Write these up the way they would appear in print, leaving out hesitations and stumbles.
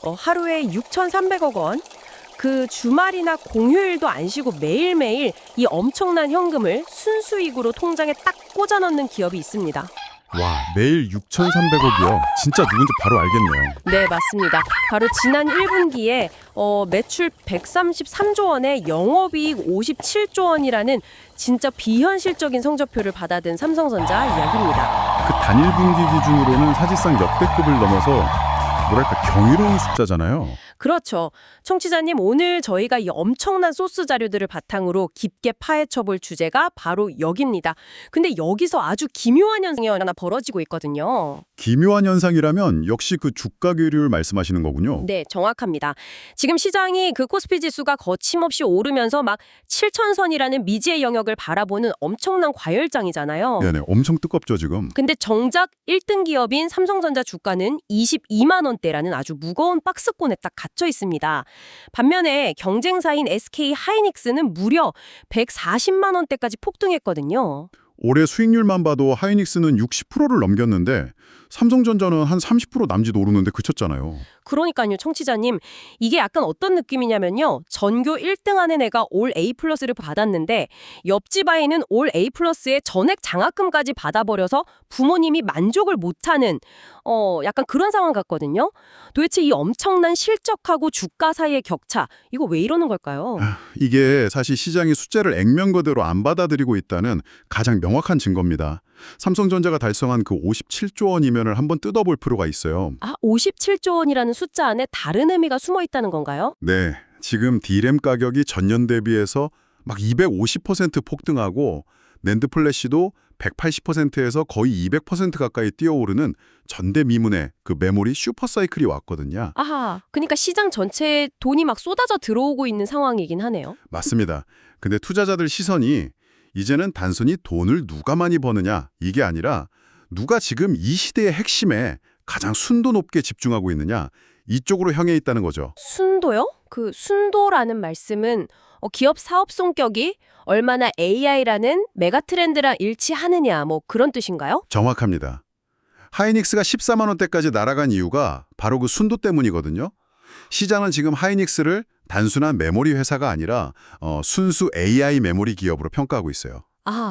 하루에 6,300억 원. 그 주말이나 공휴일도 안 쉬고 매일매일 이 엄청난 현금을 순수익으로 통장에 딱 꽂아 넣는 기업이 있습니다. 와, 매일 6,300억이요. 진짜 누군지 바로 알겠네요. 네, 맞습니다. 바로 지난 1분기에 매출 133조 원에 영업이익 57조 원이라는 진짜 비현실적인 성적표를 받아든 삼성전자 이야기입니다. 그 단일 분기 기준으로는 사실상 역대급을 넘어서 뭐랄까 경이로운 숫자잖아요. 그렇죠. 청취자님, 오늘 저희가 이 엄청난 소스 자료들을 바탕으로 깊게 파헤쳐볼 주제가 바로 여기입니다. 근데 여기서 아주 기묘한 현상이 하나 벌어지고 있거든요. 기묘한 현상이라면 역시 그 주가 교류를 말씀하시는 거군요. 네, 정확합니다. 지금 시장이 그 코스피 지수가 거침없이 오르면서 막 7,000선이라는 미지의 영역을 바라보는 엄청난 과열장이잖아요. 네네, 엄청 뜨겁죠 지금. 근데 정작 1등 기업인 삼성전자 주가는 22만 원대라는 아주 무거운 박스권에 딱 갇혀 있습니다. 반면에 경쟁사인 SK 하이닉스는 무려 140만 원대까지 폭등했거든요. 올해 수익률만 봐도 하이닉스는 60%를 넘겼는데 삼성전자는 한 30% 남짓 오르는데 그쳤잖아요. 그러니까요, 청취자님. 이게 약간 어떤 느낌이냐면요. 전교 1등하는 애가 올 A+를 받았는데 옆집 아이는 올 A+의 전액 장학금까지 받아버려서 부모님이 만족을 못하는 약간 그런 상황 같거든요. 도대체 이 엄청난 실적하고 주가 사이의 격차, 이거 왜 이러는 걸까요? 이게 사실 시장이 숫자를 액면 그대로 안 받아들이고 있다는 가장 명확한 증거입니다. 삼성전자가 달성한 그 57조 원 이면을 한번 뜯어볼 필요가 있어요. 57조 원이라는 숫자 안에 다른 의미가 숨어 있다는 건가요? 네, 지금 D램 가격이 전년 대비해서 막 250% 폭등하고 낸드 플래시도 180%에서 거의 200% 가까이 뛰어오르는 전대미문의 그 메모리 슈퍼사이클이 왔거든요. 아하, 그러니까 시장 전체에 돈이 막 쏟아져 들어오고 있는 상황이긴 하네요. 맞습니다. 근데 투자자들 시선이 이제는 단순히 돈을 누가 많이 버느냐 이게 아니라 누가 지금 이 시대의 핵심에 가장 순도 높게 집중하고 있느냐 이쪽으로 향해 있다는 거죠. 순도요? 그 순도라는 말씀은 기업 사업 성격이 얼마나 AI라는 메가 트렌드랑 일치하느냐 뭐 그런 뜻인가요? 정확합니다. 하이닉스가 14만 원대까지 날아간 이유가 바로 그 순도 때문이거든요. 시장은 지금 하이닉스를 단순한 메모리 회사가 아니라 순수 AI 메모리 기업으로 평가하고 있어요.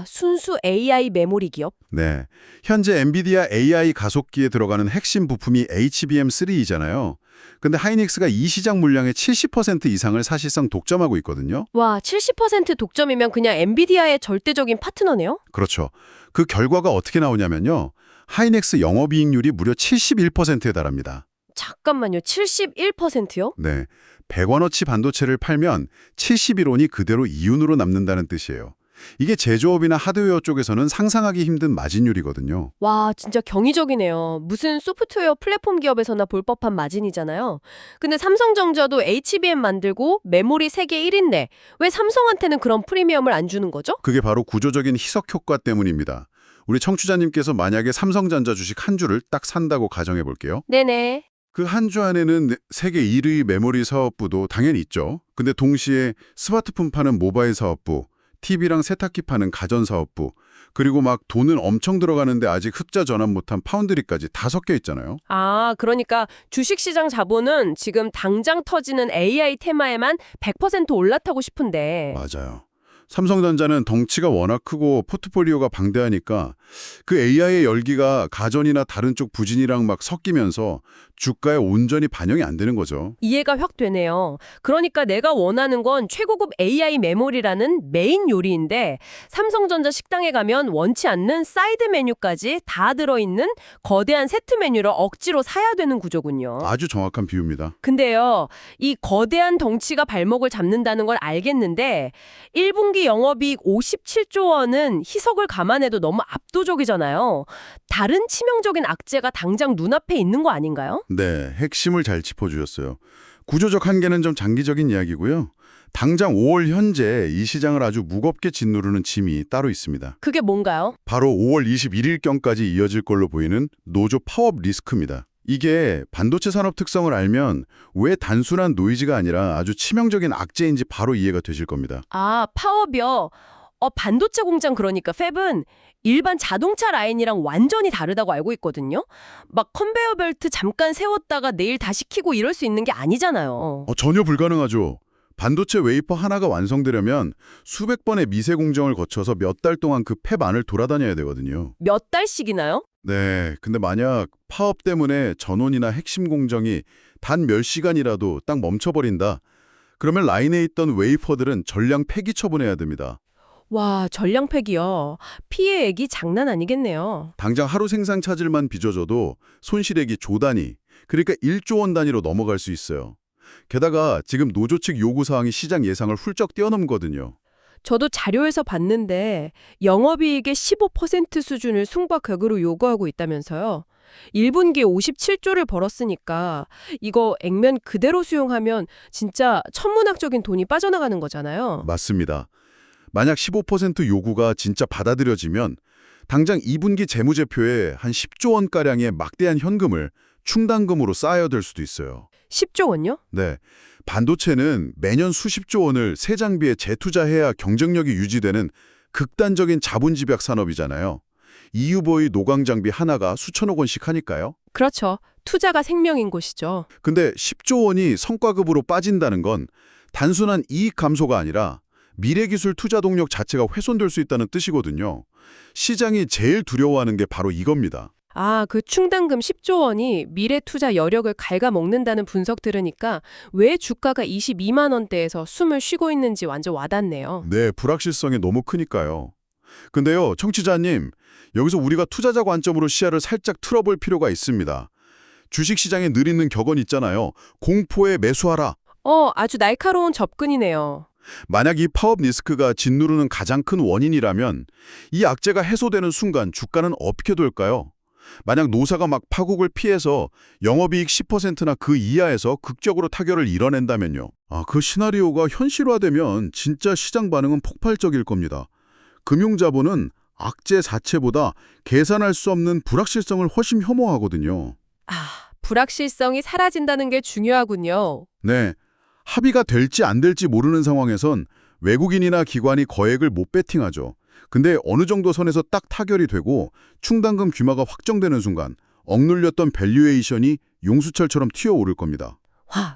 순수 AI 메모리 기업? 네, 현재 엔비디아 AI 가속기에 들어가는 핵심 부품이 HBM3이잖아요. 근데 하이닉스가 이 시장 물량의 70% 이상을 사실상 독점하고 있거든요. 와, 70% 독점이면 그냥 엔비디아의 절대적인 파트너네요? 그렇죠. 그 결과가 어떻게 나오냐면요. 하이닉스 영업이익률이 무려 71%에 달합니다. 잠깐만요, 71%요? 네, 100원어치 반도체를 팔면 71원이 그대로 이윤으로 남는다는 뜻이에요. 이게 제조업이나 하드웨어 쪽에서는 상상하기 힘든 마진율이거든요. 와, 진짜 경이적이네요. 무슨 소프트웨어 플랫폼 기업에서나 볼 법한 마진이잖아요. 근데 삼성전자도 HBM 만들고 메모리 세계 1인데 왜 삼성한테는 그런 프리미엄을 안 주는 거죠? 그게 바로 구조적인 희석 효과 때문입니다. 우리 청취자님께서 만약에 삼성전자 주식 한 주를 딱 산다고 가정해 볼게요. 네네. 그 한 주 안에는 세계 1위 메모리 사업부도 당연히 있죠. 근데 동시에 스마트폰 파는 모바일 사업부, TV랑 세탁기 파는 가전 사업부, 그리고 막 돈은 엄청 들어가는데 아직 흑자 전환 못한 파운드리까지 다 섞여 있잖아요. 그러니까 주식시장 자본은 지금 당장 터지는 AI 테마에만 100% 올라타고 싶은데. 맞아요. 삼성전자는 덩치가 워낙 크고 포트폴리오가 방대하니까 그 AI의 열기가 가전이나 다른 쪽 부진이랑 막 섞이면서 주가에 온전히 반영이 안 되는 거죠. 이해가 확 되네요. 그러니까 내가 원하는 건 최고급 AI 메모리라는 메인 요리인데 삼성전자 식당에 가면 원치 않는 사이드 메뉴까지 다 들어있는 거대한 세트 메뉴를 억지로 사야 되는 구조군요. 아주 정확한 비유입니다. 근데요, 이 거대한 덩치가 발목을 잡는다는 걸 알겠는데 1분기 영업이익 57조 원은 희석을 감안해도 너무 압도적이잖아요. 다른 치명적인 악재가 당장 눈앞에 있는 거 아닌가요? 네, 핵심을 잘 짚어주셨어요. 구조적 한계는 좀 장기적인 이야기고요. 당장 5월 현재 이 시장을 아주 무겁게 짓누르는 짐이 따로 있습니다. 그게 뭔가요? 바로 5월 21일경까지 이어질 걸로 보이는 노조 파업 리스크입니다. 이게 반도체 산업 특성을 알면 왜 단순한 노이즈가 아니라 아주 치명적인 악재인지 바로 이해가 되실 겁니다. 파업이요. 반도체 공장 그러니까 팹은 일반 자동차 라인이랑 완전히 다르다고 알고 있거든요. 막 컨베이어 벨트 잠깐 세웠다가 내일 다시 켜고 이럴 수 있는 게 아니잖아요. 전혀 불가능하죠. 반도체 웨이퍼 하나가 완성되려면 수백 번의 미세 공정을 거쳐서 몇 달 동안 그 팹 안을 돌아다녀야 되거든요. 몇 달씩이나요? 네, 근데 만약 파업 때문에 전원이나 핵심 공정이 단 몇 시간이라도 딱 멈춰버린다. 그러면 라인에 있던 웨이퍼들은 전량 폐기 처분해야 됩니다. 와, 전량팩이요. 피해액이 장난 아니겠네요. 당장 하루 생산 차질만 빚어져도 손실액이 조 단위, 그러니까 1조 원 단위로 넘어갈 수 있어요. 게다가 지금 노조 측 요구사항이 시장 예상을 훌쩍 뛰어넘거든요. 저도 자료에서 봤는데 영업이익의 15% 수준을 승박격으로 요구하고 있다면서요. 1분기에 57조를 벌었으니까 이거 액면 그대로 수용하면 진짜 천문학적인 돈이 빠져나가는 거잖아요. 맞습니다. 만약 15% 요구가 진짜 받아들여지면 당장 2분기 재무제표에 한 10조 원가량의 막대한 현금을 충당금으로 쌓아야 될 수도 있어요. 10조 원요? 네, 반도체는 매년 수십조 원을 새 장비에 재투자해야 경쟁력이 유지되는 극단적인 자본 집약 산업이잖아요. EUV의 노광 장비 하나가 수천억 원씩 하니까요. 그렇죠. 투자가 생명인 곳이죠. 근데 10조 원이 성과급으로 빠진다는 건 단순한 이익 감소가 아니라 미래기술 투자 동력 자체가 훼손될 수 있다는 뜻이거든요. 시장이 제일 두려워하는 게 바로 이겁니다. 그 충당금 10조 원이 미래 투자 여력을 갉아먹는다는 분석 들으니까 왜 주가가 22만 원대에서 숨을 쉬고 있는지 완전 와닿네요. 네, 불확실성이 너무 크니까요. 근데요, 청취자님, 여기서 우리가 투자자 관점으로 시야를 살짝 틀어볼 필요가 있습니다. 주식시장에 늘 있는 격언 있잖아요. 공포에 매수하라. 아주 날카로운 접근이네요. 만약 이 파업 리스크가 짓누르는 가장 큰 원인이라면 이 악재가 해소되는 순간 주가는 어떻게 될까요? 만약 노사가 막 파국을 피해서 영업이익 10%나 그 이하에서 극적으로 타결을 이뤄낸다면요. 그 시나리오가 현실화되면 진짜 시장 반응은 폭발적일 겁니다. 금융자본은 악재 자체보다 계산할 수 없는 불확실성을 훨씬 혐오하거든요. 불확실성이 사라진다는 게 중요하군요. 네, 합의가 될지 안 될지 모르는 상황에선 외국인이나 기관이 거액을 못 베팅하죠. 근데 어느 정도 선에서 딱 타결이 되고 충당금 규모가 확정되는 순간 억눌렸던 밸류에이션이 용수철처럼 튀어오를 겁니다.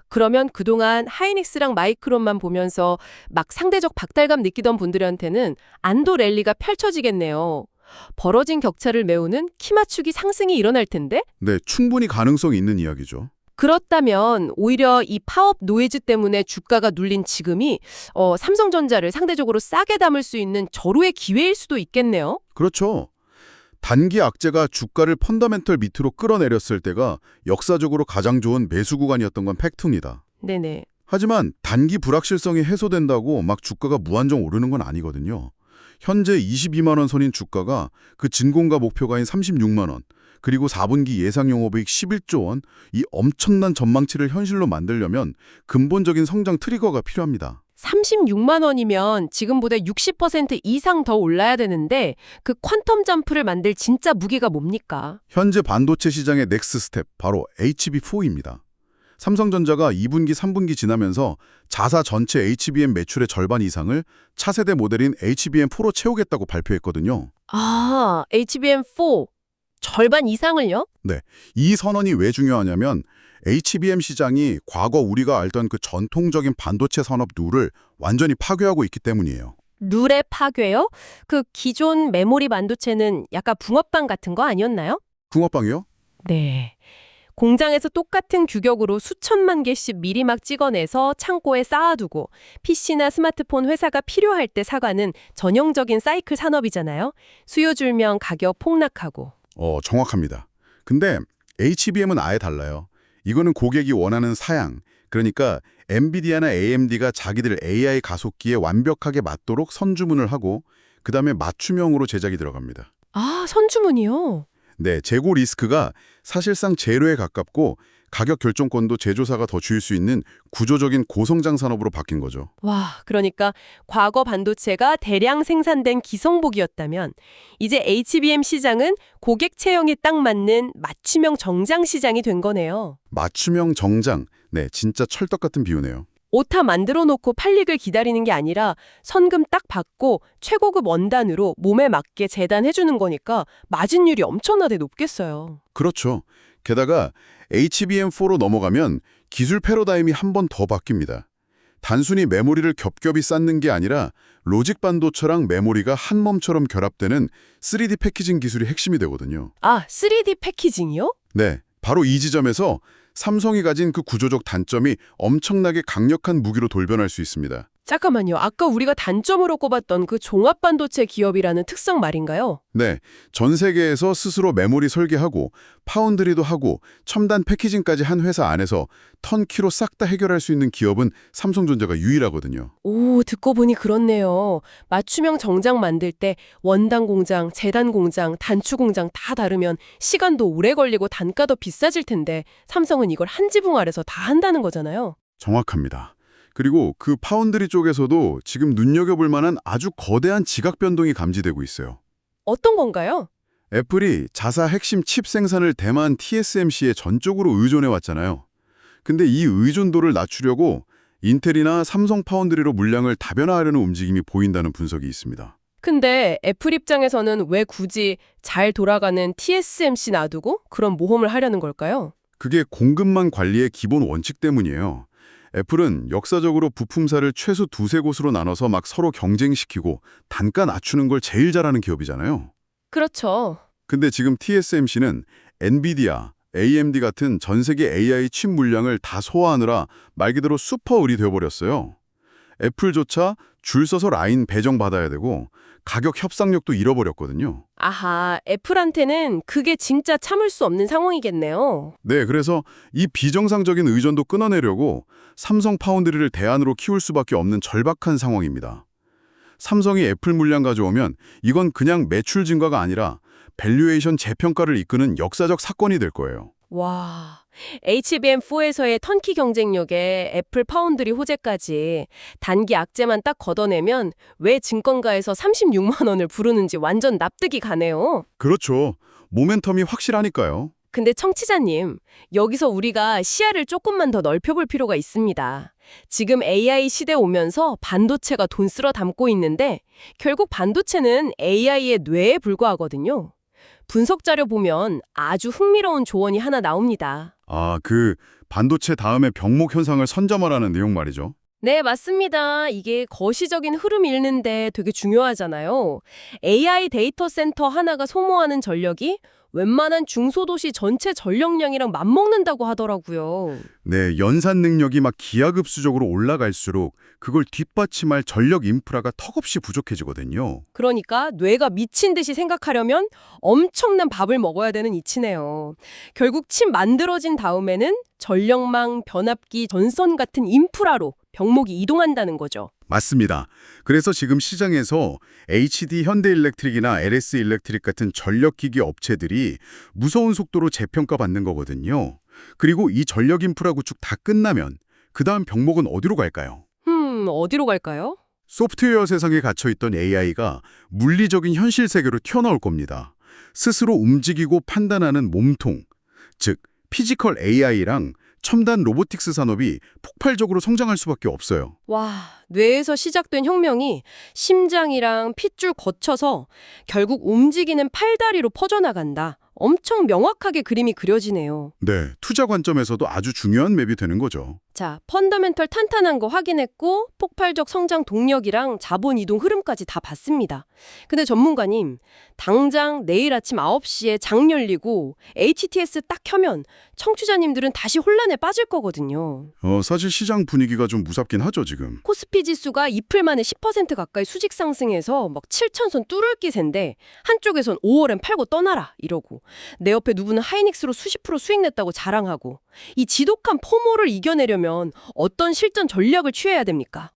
그러면 그동안 하이닉스랑 마이크론만 보면서 막 상대적 박탈감 느끼던 분들한테는 안도 랠리가 펼쳐지겠네요. 벌어진 격차를 메우는 키 맞추기 상승이 일어날 텐데? 네, 충분히 가능성이 있는 이야기죠. 그렇다면 오히려 이 파업 노이즈 때문에 주가가 눌린 지금이 삼성전자를 상대적으로 싸게 담을 수 있는 절호의 기회일 수도 있겠네요. 그렇죠. 단기 악재가 주가를 펀더멘털 밑으로 끌어내렸을 때가 역사적으로 가장 좋은 매수 구간이었던 건 팩트입니다. 네네. 하지만 단기 불확실성이 해소된다고 막 주가가 무한정 오르는 건 아니거든요. 현재 22만 원 선인 주가가 그 진공가 목표가인 36만 원, 그리고 4분기 예상 영업이익 11조 원, 이 엄청난 전망치를 현실로 만들려면 근본적인 성장 트리거가 필요합니다. 36만 원이면 지금보다 60% 이상 더 올라야 되는데 그 퀀텀 점프를 만들 진짜 무기가 뭡니까? 현재 반도체 시장의 넥스 스텝, 바로 HB4입니다. 삼성전자가 2분기, 3분기 지나면서 자사 전체 HBM 매출의 절반 이상을 차세대 모델인 HBM4로 채우겠다고 발표했거든요. HBM4 절반 이상을요? 네, 이 선언이 왜 중요하냐면 HBM 시장이 과거 우리가 알던 그 전통적인 반도체 산업 룰을 완전히 파괴하고 있기 때문이에요. 룰의 파괴요? 그 기존 메모리 반도체는 약간 붕어빵 같은 거 아니었나요? 붕어빵이요? 네. 공장에서 똑같은 규격으로 수천만 개씩 미리 막 찍어내서 창고에 쌓아두고 PC나 스마트폰 회사가 필요할 때 사가는 전형적인 사이클 산업이잖아요. 수요 줄면 가격 폭락하고. 정확합니다. 근데 HBM은 아예 달라요. 이거는 고객이 원하는 사양, 그러니까 엔비디아나 AMD가 자기들 AI 가속기에 완벽하게 맞도록 선주문을 하고 그다음에 맞춤형으로 제작이 들어갑니다. 선주문이요? 네, 재고 리스크가 사실상 제로에 가깝고 가격 결정권도 제조사가 더 줄 수 있는 구조적인 고성장 산업으로 바뀐 거죠. 그러니까 과거 반도체가 대량 생산된 기성복이었다면 이제 HBM 시장은 고객 체형에 딱 맞는 맞춤형 정장 시장이 된 거네요. 맞춤형 정장, 네, 진짜 찰떡 같은 비유네요. 오타 만들어 놓고 팔릭을 기다리는 게 아니라 선금 딱 받고 최고급 원단으로 몸에 맞게 재단해 주는 거니까 마진율이 엄청나게 높겠어요. 그렇죠. 게다가 HBM4로 넘어가면 기술 패러다임이 한 번 더 바뀝니다. 단순히 메모리를 겹겹이 쌓는 게 아니라 로직 반도체랑 메모리가 한 몸처럼 결합되는 3D 패키징 기술이 핵심이 되거든요. 아, 3D 패키징이요? 네, 바로 이 지점에서 삼성이 가진 그 구조적 단점이 엄청나게 강력한 무기로 돌변할 수 있습니다. 잠깐만요. 아까 우리가 단점으로 꼽았던 그 종합반도체 기업이라는 특성 말인가요? 네, 전 세계에서 스스로 메모리 설계하고 파운드리도 하고 첨단 패키징까지 한 회사 안에서 턴키로 싹 다 해결할 수 있는 기업은 삼성전자가 유일하거든요. 오, 듣고 보니 그렇네요. 맞춤형 정장 만들 때 원단 공장, 재단 공장, 단추 공장 다 다르면 시간도 오래 걸리고 단가도 비싸질 텐데 삼성은 이걸 한 지붕 아래서 다 한다는 거잖아요. 정확합니다. 그리고 그 파운드리 쪽에서도 지금 눈여겨볼 만한 아주 거대한 지각 변동이 감지되고 있어요. 어떤 건가요? 애플이 자사 핵심 칩 생산을 대만 TSMC에 전적으로 의존해 왔잖아요. 근데 이 의존도를 낮추려고 인텔이나 삼성 파운드리로 물량을 다변화하려는 움직임이 보인다는 분석이 있습니다. 근데 애플 입장에서는 왜 굳이 잘 돌아가는 TSMC 놔두고 그런 모험을 하려는 걸까요? 그게 공급망 관리의 기본 원칙 때문이에요. 애플은 역사적으로 부품사를 최소 두세 곳으로 나눠서 막 서로 경쟁시키고 단가 낮추는 걸 제일 잘하는 기업이잖아요. 그렇죠. 근데 지금 TSMC는 엔비디아, AMD 같은 전 세계 AI 칩 물량을 다 소화하느라 말 그대로 슈퍼을이 되어버렸어요. 애플조차 줄 서서 라인 배정받아야 되고 가격 협상력도 잃어버렸거든요. 아하, 애플한테는 그게 진짜 참을 수 없는 상황이겠네요. 네, 그래서 이 비정상적인 의존도 끊어내려고 삼성 파운드리를 대안으로 키울 수밖에 없는 절박한 상황입니다. 삼성이 애플 물량 가져오면 이건 그냥 매출 증가가 아니라 밸류에이션 재평가를 이끄는 역사적 사건이 될 거예요. 와, HBM4에서의 턴키 경쟁력에 애플 파운드리 호재까지 단기 악재만 딱 걷어내면 왜 증권가에서 36만 원을 부르는지 완전 납득이 가네요. 그렇죠. 모멘텀이 확실하니까요. 근데 청취자님, 여기서 우리가 시야를 조금만 더 넓혀볼 필요가 있습니다. 지금 AI 시대 오면서 반도체가 돈 쓸어 담고 있는데 결국 반도체는 AI의 뇌에 불과하거든요. 분석 자료 보면 아주 흥미로운 조언이 하나 나옵니다. 아, 그 반도체 다음에 병목 현상을 선점하라는 내용 말이죠. 네, 맞습니다. 이게 거시적인 흐름 읽는데 되게 중요하잖아요. AI 데이터 센터 하나가 소모하는 전력이 웬만한 중소도시 전체 전력량이랑 맞먹는다고 하더라고요. 네, 연산 능력이 막 기하급수적으로 올라갈수록 그걸 뒷받침할 전력 인프라가 턱없이 부족해지거든요. 그러니까 뇌가 미친 듯이 생각하려면 엄청난 밥을 먹어야 되는 이치네요. 결국 칩 만들어진 다음에는 전력망, 변압기, 전선 같은 인프라로 병목이 이동한다는 거죠. 맞습니다. 그래서 지금 시장에서 HD 현대일렉트릭이나 LS일렉트릭 같은 전력기기 업체들이 무서운 속도로 재평가받는 거거든요. 그리고 이 전력 인프라 구축 다 끝나면 그 다음 병목은 어디로 갈까요? 어디로 갈까요? 소프트웨어 세상에 갇혀있던 AI가 물리적인 현실 세계로 튀어나올 겁니다. 스스로 움직이고 판단하는 몸통, 즉 피지컬 AI랑 첨단 로보틱스 산업이 폭발적으로 성장할 수밖에 없어요. 와, 뇌에서 시작된 혁명이 심장이랑 핏줄 거쳐서 결국 움직이는 팔다리로 퍼져나간다. 엄청 명확하게 그림이 그려지네요. 네, 투자 관점에서도 아주 중요한 맵이 되는 거죠. 자, 펀더멘털 탄탄한 거 확인했고 폭발적 성장 동력이랑 자본 이동 흐름까지 다 봤습니다. 근데 전문가님, 당장 내일 아침 9시에 장 열리고 HTS 딱 켜면 청취자님들은 다시 혼란에 빠질 거거든요. 사실 시장 분위기가 좀 무섭긴 하죠, 지금. 코스피 지수가 이틀 만에 10% 가까이 수직 상승해서 막 7,000선 뚫을 기세인데 한쪽에선 5월엔 팔고 떠나라 이러고 내 옆에 누구는 하이닉스로 수십 프로 수익 냈다고 자랑하고 이 지독한 포모를 이겨내려면 어떤 실전 전략을 취해야 됩니까?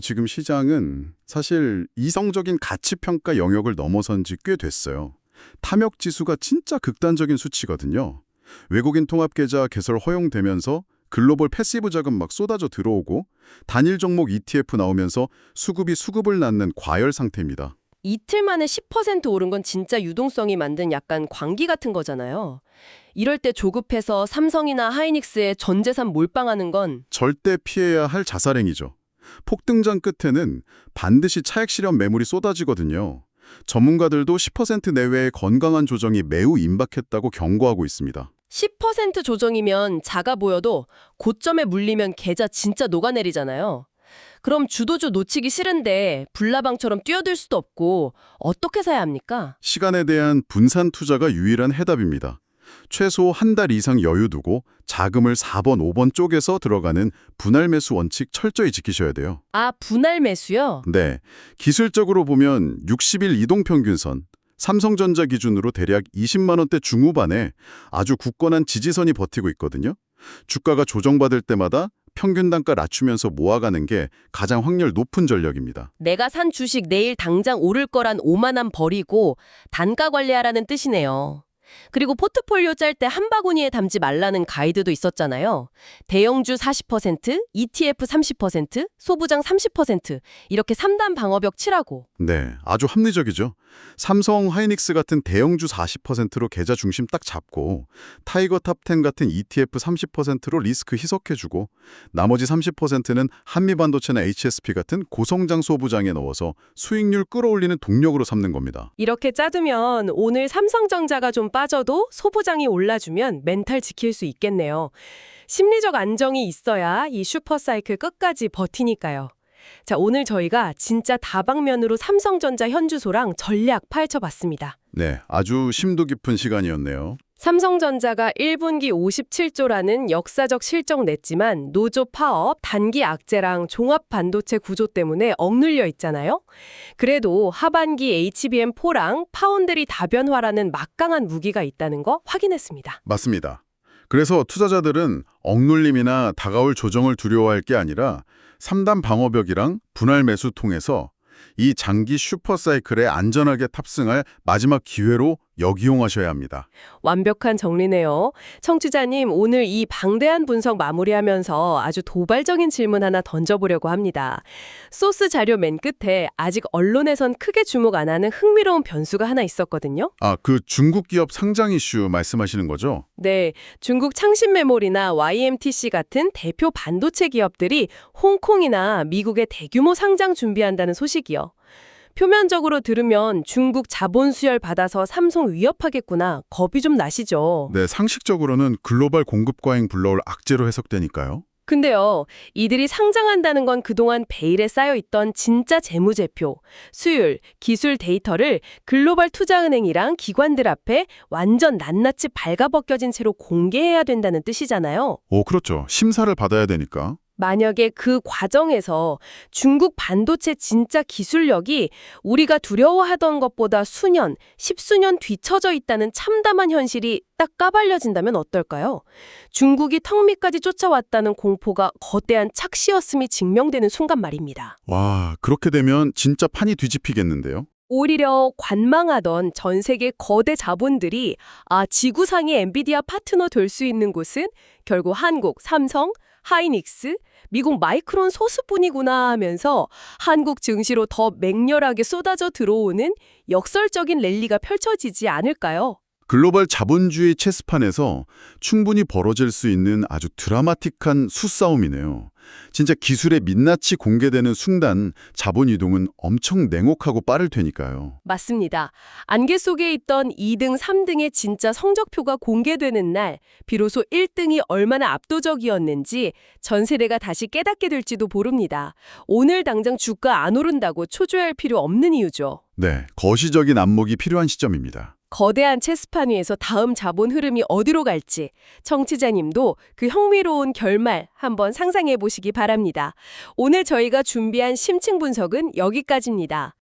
지금 시장은 사실 이성적인 가치평가 영역을 넘어선 지 꽤 됐어요. 탐욕 지수가 진짜 극단적인 수치거든요. 외국인 통합계좌 개설 허용되면서 글로벌 패시브 자금 막 쏟아져 들어오고 단일 종목 ETF 나오면서 수급이 수급을 낳는 과열 상태입니다. 이틀 만에 10% 오른 건 진짜 유동성이 만든 약간 광기 같은 거잖아요. 이럴 때 조급해서 삼성이나 하이닉스에 전 재산 몰빵하는 건 절대 피해야 할 자살행위죠. 폭등장 끝에는 반드시 차익 실현 매물이 쏟아지거든요. 전문가들도 10% 내외의 건강한 조정이 매우 임박했다고 경고하고 있습니다. 10% 조정이면 작아 보여도 고점에 물리면 계좌 진짜 녹아내리잖아요. 그럼 주도주 놓치기 싫은데 불나방처럼 뛰어들 수도 없고 어떻게 사야 합니까? 시간에 대한 분산 투자가 유일한 해답입니다. 최소 한 달 이상 여유 두고 자금을 4번, 5번 쪼개서 들어가는 분할 매수 원칙 철저히 지키셔야 돼요. 아, 분할 매수요? 네, 기술적으로 보면 60일 이동평균선, 삼성전자 기준으로 대략 20만 원대 중후반에 아주 굳건한 지지선이 버티고 있거든요. 주가가 조정받을 때마다 평균 단가 낮추면서 모아가는 게 가장 확률 높은 전략입니다. 내가 산 주식 내일 당장 오를 거란 오만함 버리고 단가 관리하라는 뜻이네요. 그리고 포트폴리오 짤 때 한 바구니에 담지 말라는 가이드도 있었잖아요. 대형주 40%, ETF 30%, 소부장 30% 이렇게 3단 방어벽 치라고. 네, 아주 합리적이죠. 삼성, 하이닉스 같은 대형주 40%로 계좌 중심 딱 잡고 타이거 탑10 같은 ETF 30%로 리스크 희석해주고 나머지 30%는 한미반도체나 HSP 같은 고성장 소부장에 넣어서 수익률 끌어올리는 동력으로 삼는 겁니다. 이렇게 짜두면 오늘 삼성전자가 좀 빠져도 소부장이 올라주면 멘탈 지킬 수 있겠네요. 심리적 안정이 있어야 이 슈퍼사이클 끝까지 버티니까요. 자, 오늘 저희가 진짜 다방면으로 삼성전자 현주소랑 전략 파헤쳐봤습니다. 네, 아주 심도 깊은 시간이었네요. 삼성전자가 1분기 57조라는 역사적 실적 냈지만 노조 파업, 단기 악재랑 종합 반도체 구조 때문에 억눌려 있잖아요. 그래도 하반기 HBM4랑 파운드리 다변화라는 막강한 무기가 있다는 거 확인했습니다. 맞습니다. 그래서 투자자들은 억눌림이나 다가올 조정을 두려워할 게 아니라 3단 방어벽이랑 분할 매수 통해서 이 장기 슈퍼사이클에 안전하게 탑승할 마지막 기회로 역이용하셔야 합니다. 완벽한 정리네요. 청취자님, 오늘 이 방대한 분석 마무리하면서 아주 도발적인 질문 하나 던져보려고 합니다. 소스 자료 맨 끝에 아직 언론에선 크게 주목 안 하는 흥미로운 변수가 하나 있었거든요. 아, 그 중국 기업 상장 이슈 말씀하시는 거죠? 네, 중국 창신메모리나 YMTC 같은 대표 반도체 기업들이 홍콩이나 미국에 대규모 상장 준비한다는 소식이요. 표면적으로 들으면 중국 자본 수혈 받아서 삼성 위협하겠구나 겁이 좀 나시죠. 네, 상식적으로는 글로벌 공급 과잉 불러올 악재로 해석되니까요. 근데요, 이들이 상장한다는 건 그동안 베일에 쌓여있던 진짜 재무제표, 수율, 기술 데이터를 글로벌 투자은행이랑 기관들 앞에 완전 낱낱이 발가벗겨진 채로 공개해야 된다는 뜻이잖아요. 오, 그렇죠. 심사를 받아야 되니까. 만약에 그 과정에서 중국 반도체 진짜 기술력이 우리가 두려워하던 것보다 수년, 십수년 뒤처져 있다는 참담한 현실이 딱 까발려진다면 어떨까요? 중국이 턱 밑까지 쫓아왔다는 공포가 거대한 착시였음이 증명되는 순간 말입니다. 와, 그렇게 되면 진짜 판이 뒤집히겠는데요? 오히려 관망하던 전 세계 거대 자본들이 지구상의 엔비디아 파트너 될 수 있는 곳은 결국 한국, 삼성, 하이닉스, 미국 마이크론 소수뿐이구나 하면서 한국 증시로 더 맹렬하게 쏟아져 들어오는 역설적인 랠리가 펼쳐지지 않을까요? 글로벌 자본주의 체스판에서 충분히 벌어질 수 있는 아주 드라마틱한 수싸움이네요. 진짜 기술의 민낯이 공개되는 순간 자본 이동은 엄청 냉혹하고 빠를 테니까요. 맞습니다. 안개 속에 있던 2등, 3등의 진짜 성적표가 공개되는 날 비로소 1등이 얼마나 압도적이었는지 전 세대가 다시 깨닫게 될지도 모릅니다. 오늘 당장 주가 안 오른다고 초조해할 필요 없는 이유죠. 네, 거시적인 안목이 필요한 시점입니다. 거대한 체스판 위에서 다음 자본 흐름이 어디로 갈지 청취자님도 그 흥미로운 결말 한번 상상해 보시기 바랍니다. 오늘 저희가 준비한 심층 분석은 여기까지입니다.